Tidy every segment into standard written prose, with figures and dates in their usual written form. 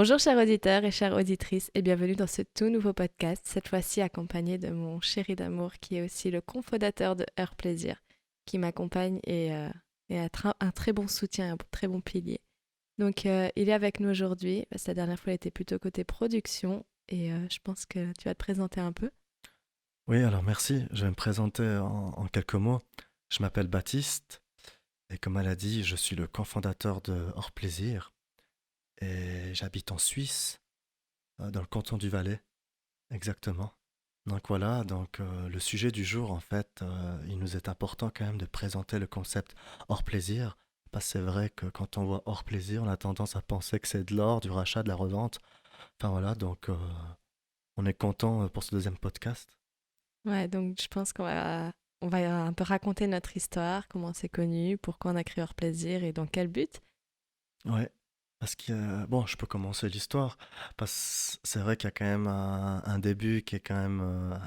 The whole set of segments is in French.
Bonjour chers auditeurs et chères auditrices et bienvenue dans ce tout nouveau podcast, cette fois-ci accompagné de mon chéri d'amour qui est aussi le cofondateur de Heure Plaisir, qui m'accompagne et un très bon soutien, un très bon pilier. Donc il est avec nous aujourd'hui, parce que la dernière fois il était plutôt côté production et je pense que tu vas te présenter un peu. Oui, alors merci. Je vais me présenter en quelques mots. Je m'appelle Baptiste et comme elle a dit, je suis le cofondateur de Hors Plaisir et j'habite en Suisse, dans le canton du Valais, exactement. Donc voilà, le sujet du jour, en fait, il nous est important quand même de présenter le concept hors plaisir, parce que c'est vrai que quand on voit hors plaisir, on a tendance à penser que c'est de l'or, du rachat, de la revente. Enfin voilà, on est content pour ce deuxième podcast. Ouais, donc je pense qu'on va un peu raconter notre histoire, comment c'est connu, pourquoi on a créé Heure Plaisir et dans quel but. Ouais, parce que, bon, je peux commencer l'histoire, parce que c'est vrai qu'il y a quand même un début qui est quand même,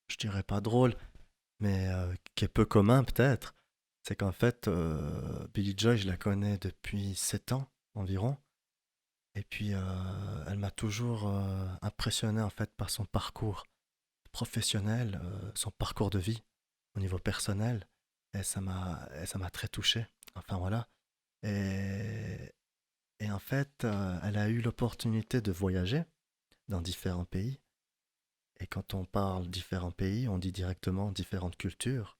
je dirais pas drôle, mais qui est peu commun peut-être. C'est qu'en fait, Billie Joy, je la connais depuis 7 ans environ, et puis elle m'a toujours impressionné en fait par son parcours professionnel, son parcours de vie au niveau personnel, et ça m'a très touché. Enfin voilà. Et, et en fait, elle a eu l'opportunité de voyager dans différents pays. Et quand on parle différents pays, on dit directement différentes cultures,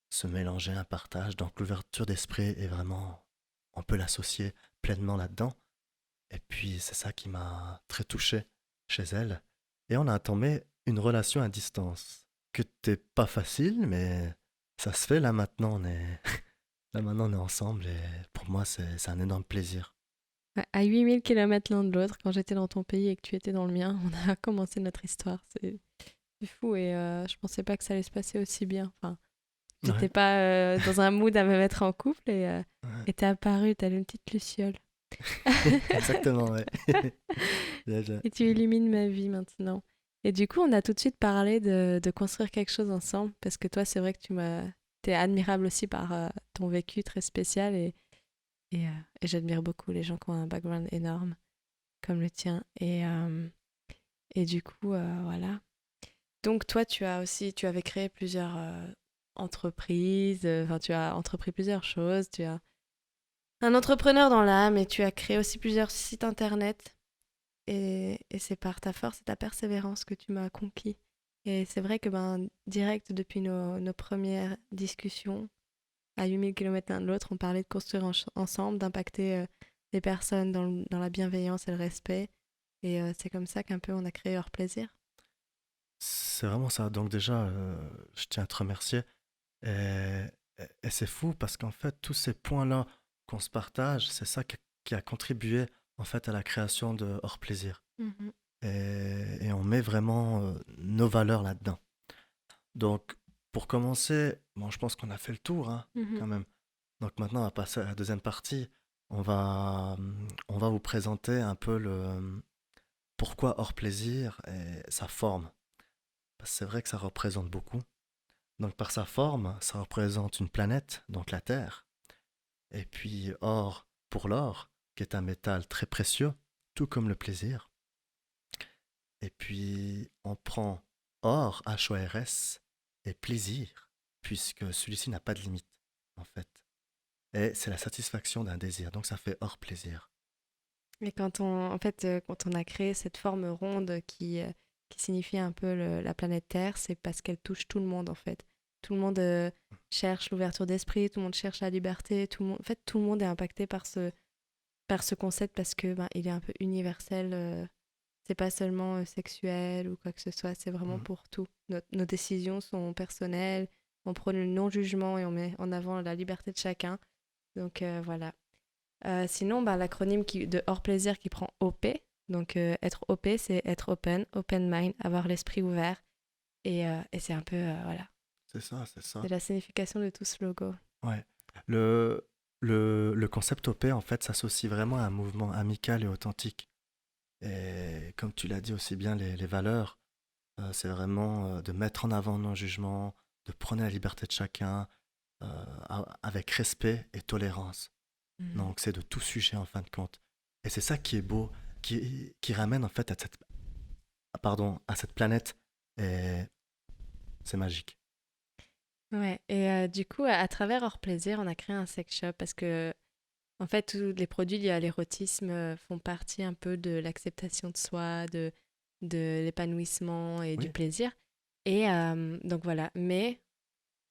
se mélanger, un partage. Donc l'ouverture d'esprit est vraiment, on peut l'associer pleinement là-dedans. Et puis c'est ça qui m'a très touché chez elle. Et on a entamé une relation à distance, que t'es pas facile, mais ça se fait là maintenant. Là maintenant on est ensemble et pour moi c'est un énorme plaisir. Ouais, à 8 000 kilomètres l'un de l'autre, quand j'étais dans ton pays et que tu étais dans le mien, on a commencé notre histoire. C'est fou et je pensais pas que ça allait se passer aussi bien. Enfin, j'étais Ouais, pas dans un mood à me mettre en couple ouais. et t'es apparue, t'as une petite luciole. Exactement, ouais. Et tu illumines ma vie maintenant. Et du coup, on a tout de suite parlé de construire quelque chose ensemble parce que toi, c'est vrai que t'es admirable aussi par ton vécu très spécial et j'admire beaucoup les gens qui ont un background énorme comme le tien. Et du coup, voilà. Donc toi, tu avais créé plusieurs entreprises, enfin tu as entrepris plusieurs choses, tu as un entrepreneur dans l'âme et tu as créé aussi plusieurs sites internet et c'est par ta force et ta persévérance que tu m'as conquis. Et c'est vrai que direct depuis nos premières discussions, à 8 000 kilomètres l'un de l'autre, on parlait de construire ensemble, d'impacter les personnes dans la bienveillance et le respect. Et c'est comme ça qu'un peu on a créé Hors Plaisir. C'est vraiment ça. Donc déjà, je tiens à te remercier. Et, et c'est fou parce qu'en fait, tous ces points-là qu'on se partage, c'est ça qui a contribué en fait à la création de Hors Plaisir. Mhm. Et on met vraiment nos valeurs là-dedans. Donc, pour commencer, bon, je pense qu'on a fait le tour, hein, Mhm. quand même. Donc maintenant, on va passer à la deuxième partie. On va vous présenter un peu le pourquoi Hors Plaisir et sa forme. Parce que c'est vrai que ça représente beaucoup. Donc par sa forme, ça représente une planète, donc la Terre. Et puis or pour l'or, qui est un métal très précieux, tout comme le plaisir. Et puis on prend or, H-O-R-S, et plaisir, puisque celui-ci n'a pas de limite, en fait. Et c'est la satisfaction d'un désir, donc ça fait hors plaisir. Et quand on a créé cette forme ronde qui signifie un peu la planète Terre, c'est parce qu'elle touche tout le monde en fait. Tout le monde cherche l'ouverture d'esprit, tout le monde cherche la liberté, en fait, tout le monde est impacté par ce concept parce que il est un peu universel. C'est pas seulement sexuel ou quoi que ce soit, c'est vraiment Mhm. pour tout. Nos décisions sont personnelles, on prône le non-jugement et on met en avant la liberté de chacun. Donc voilà. Sinon, l'acronyme de hors plaisir qui prend OP. Donc, être OP, c'est être open, open mind, avoir l'esprit ouvert. Et c'est un peu, voilà, C'est ça, c'est c'est ça. la signification de tout ce logo. Ouais. Le, le concept OP, en fait, s'associe vraiment à un mouvement amical et authentique. Et comme tu l'as dit aussi bien, les valeurs, c'est vraiment de mettre en avant nos jugements, de prôner la liberté de chacun, avec respect et tolérance. Mhm. Donc c'est de tout sujet en fin de compte. Et c'est ça qui est beau, qui ramène en fait à cette planète. Et c'est magique. Ouais, et du coup, à travers Hors Plaisir, on a créé un sex shop parce que, en fait, tous les produits liés à l'érotisme font partie un peu de l'acceptation de soi, de l'épanouissement et du Oui, plaisir. Et donc voilà, mais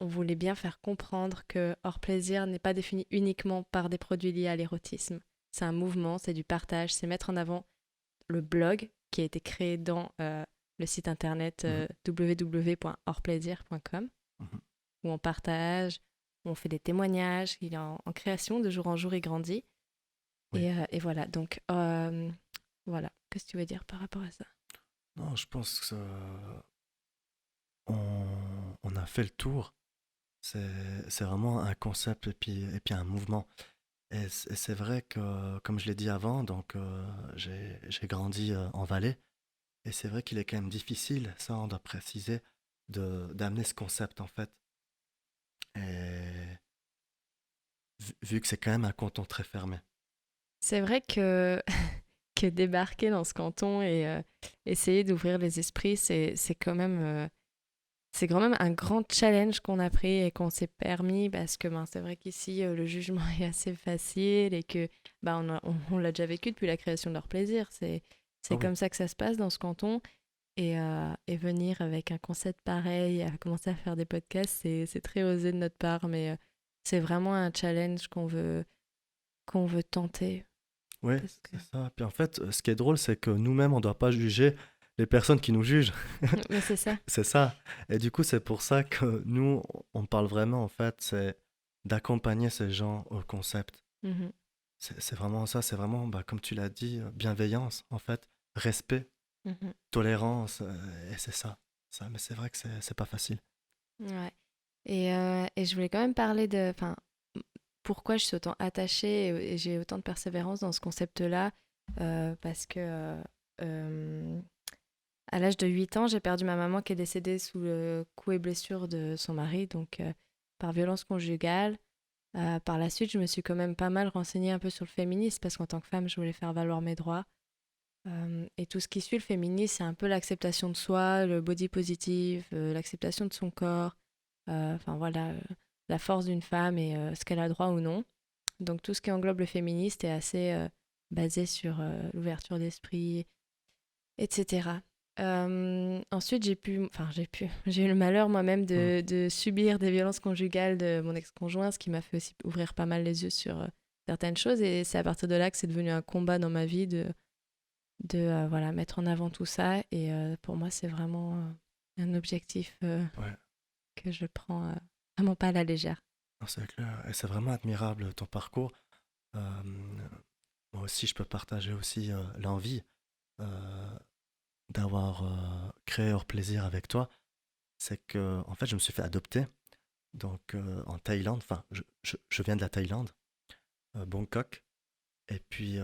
on voulait bien faire comprendre que Hors Plaisir n'est pas défini uniquement par des produits liés à l'érotisme. C'est un mouvement, c'est du partage, c'est mettre en avant le blog qui a été créé dans le site internet mhm, www.horplaisir.com mhm, où on partage, où on fait des témoignages, il est en création, de jour en jour il grandit. oui. Et voilà, donc voilà, qu'est-ce que tu veux dire par rapport à ça? Non, je pense que on a fait le tour. C'est vraiment un concept et puis un mouvement. Et c'est vrai que, comme je l'ai dit avant, donc j'ai grandi en Valais. Et c'est vrai qu'il est quand même difficile, ça on doit préciser, d'amener ce concept en fait. Et vu que c'est quand même un canton très fermé. C'est vrai que, que débarquer dans ce canton et essayer d'ouvrir les esprits, c'est quand même un grand challenge qu'on a pris et qu'on s'est permis parce que ben, c'est vrai qu'ici, le jugement est assez facile et que ben, on l'a déjà vécu depuis la création de leur plaisir. Ah C'est oui, comme ça que ça se passe dans ce canton. Et venir avec un concept pareil, à commencer à faire des podcasts, c'est très osé de notre part, mais c'est vraiment un challenge qu'on veut tenter. oui, Parce que... c'est ça. Puis en fait, ce qui est drôle, c'est que nous-mêmes, on ne doit pas juger les personnes qui nous jugent. Mais c'est ça. C'est ça. Et du coup, c'est pour ça que nous, on parle vraiment, en fait, c'est d'accompagner ces gens au concept. Mhm, C'est vraiment ça, c'est vraiment, bah, comme tu l'as dit, bienveillance, en fait, respect, mhm. tolérance, et c'est ça. Ça, mais c'est vrai que c'est pas facile. Ouais. Et je voulais quand même parler de, enfin, pourquoi je suis autant attachée et j'ai autant de persévérance dans ce concept-là, parce que à l'âge de 8 ans, j'ai perdu ma maman qui est décédée sous le coup et blessure de son mari, donc par violence conjugale. Par la suite, je me suis quand même pas mal renseignée un peu sur le féminisme parce qu'en tant que femme, je voulais faire valoir mes droits. Et tout ce qui suit le féminisme, c'est un peu l'acceptation de soi, le body positive, l'acceptation de son corps, enfin voilà, la force d'une femme et ce qu'elle a droit ou non. Donc tout ce qui englobe le féministe est assez basé sur l'ouverture d'esprit, etc. Ensuite, j'ai eu le malheur moi-même Hmm. de subir des violences conjugales de mon ex-conjoint, ce qui m'a fait aussi ouvrir pas mal les yeux sur certaines choses. Et c'est à partir de là que c'est devenu un combat dans ma vie de voilà, mettre en avant tout ça. Et pour moi, c'est vraiment un objectif Ouais, que je prends vraiment pas à la légère. non, c'est clair. Et c'est vraiment admirable ton parcours. Euh, Moi aussi, je peux partager aussi l'envie euh, d'avoir créé Hors Plaisir avec toi. C'est que, en fait, je me suis fait adopter. Donc, en Thaïlande, enfin, je viens de la Thaïlande, Bangkok. Et puis,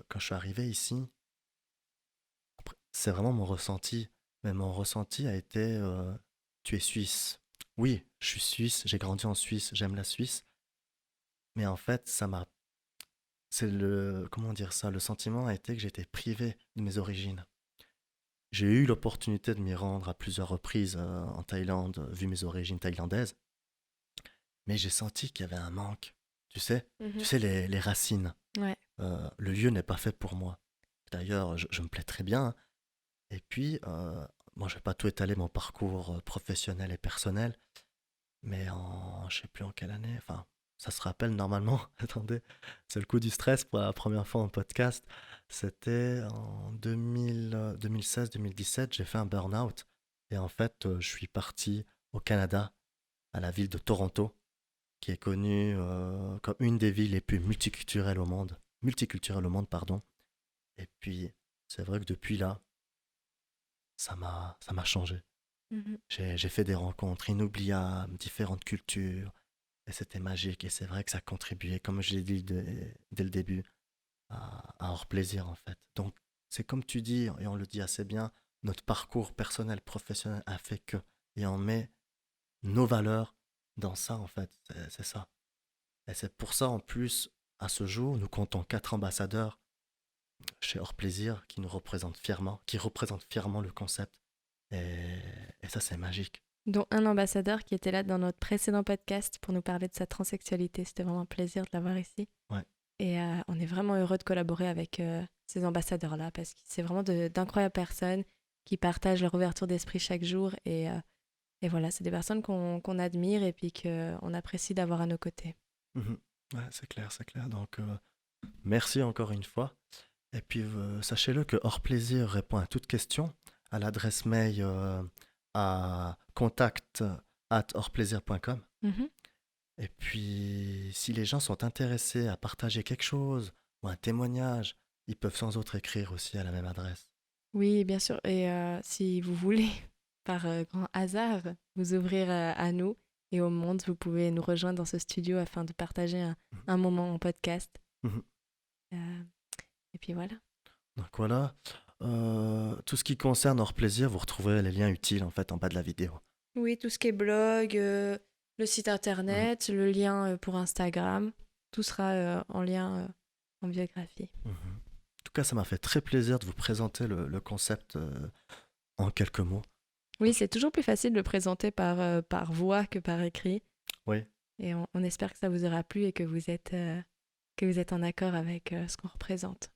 quand je suis arrivé ici, c'est vraiment mon ressenti. Mais mon ressenti a été tu es suisse. Oui, je suis suisse, j'ai grandi en Suisse, j'aime la Suisse. Mais en fait, ça m'a. C'est le. Comment dire ça? Le sentiment a été que j'étais privé de mes origines. J'ai eu l'opportunité de m'y rendre à plusieurs reprises en Thaïlande, vu mes origines thaïlandaises. Mais j'ai senti qu'il y avait un manque. Tu Mhm. sais les racines. Ouais. Le lieu n'est pas fait pour moi. D'ailleurs, je me plais très bien. Et puis, moi, je vais pas tout étaler mon parcours professionnel et personnel, mais je sais plus en quelle année, enfin, ça se rappelle normalement, attendez, c'est le coup du stress pour la première fois en podcast, c'était en 2016-2017, j'ai fait un burn-out, et en fait, je suis parti au Canada, à la ville de Toronto, qui est connue comme une des villes les plus multiculturelles au monde, pardon, et puis, c'est vrai que depuis là, ça m'a changé. Mhm. J'ai fait des rencontres inoubliables, différentes cultures, et c'était magique. Et c'est vrai que ça contribuait, comme je l'ai dit dès le début, à hors plaisir en fait. Donc, c'est comme tu dis, et on le dit assez bien, notre parcours personnel, professionnel a fait que, et on met nos valeurs dans ça en fait. C'est ça. Et c'est pour ça en plus, à ce jour, nous comptons 4 ambassadeurs. chez Hors Plaisir qui représente fièrement le concept. Et ça, c'est magique. Dont un ambassadeur qui était là dans notre précédent podcast pour nous parler de sa transsexualité. C'était vraiment un plaisir de l'avoir ici. Ouais. Et on est vraiment heureux de collaborer avec ces ambassadeurs-là parce que c'est vraiment d'incroyables personnes qui partagent leur ouverture d'esprit chaque jour. Et voilà, c'est des personnes qu'on admire et puis qu'on apprécie d'avoir à nos côtés. Mhm. Ouais, c'est clair, c'est clair. Donc, merci encore une fois. Et puis, sachez-le que Hors Plaisir répond à toute question à l'adresse mail à contact@horplaisir.com. Mhm. Et puis, si les gens sont intéressés à partager quelque chose ou un témoignage, ils peuvent sans autre écrire aussi à la même adresse. Oui, bien sûr. Et si vous voulez, par grand hasard, vous ouvrir à nous et au monde, vous pouvez nous rejoindre dans ce studio afin de partager un moment en podcast. Mhm. Et puis voilà. Donc voilà, tout ce qui concerne Hors Plaisir, vous retrouverez les liens utiles en fait en bas de la vidéo. Oui, tout ce qui est blog, le site internet, le lien pour Instagram, tout sera en lien en biographie. Mhm. En tout cas, ça m'a fait très plaisir de vous présenter le concept en quelques mots. Oui, c'est toujours plus facile de le présenter par voix que par écrit. Oui. Et on espère que ça vous aura plu et que vous êtes en accord avec ce qu'on représente.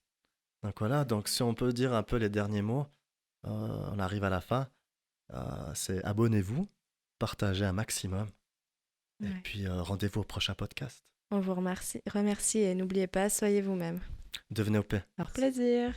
Donc voilà, donc si on peut dire un peu les derniers mots, on arrive à la fin. C'est abonnez-vous, partagez un maximum. Et puis rendez-vous au prochain podcast. On vous remercie et n'oubliez pas, soyez vous-même. Devenez OP. Au plaisir.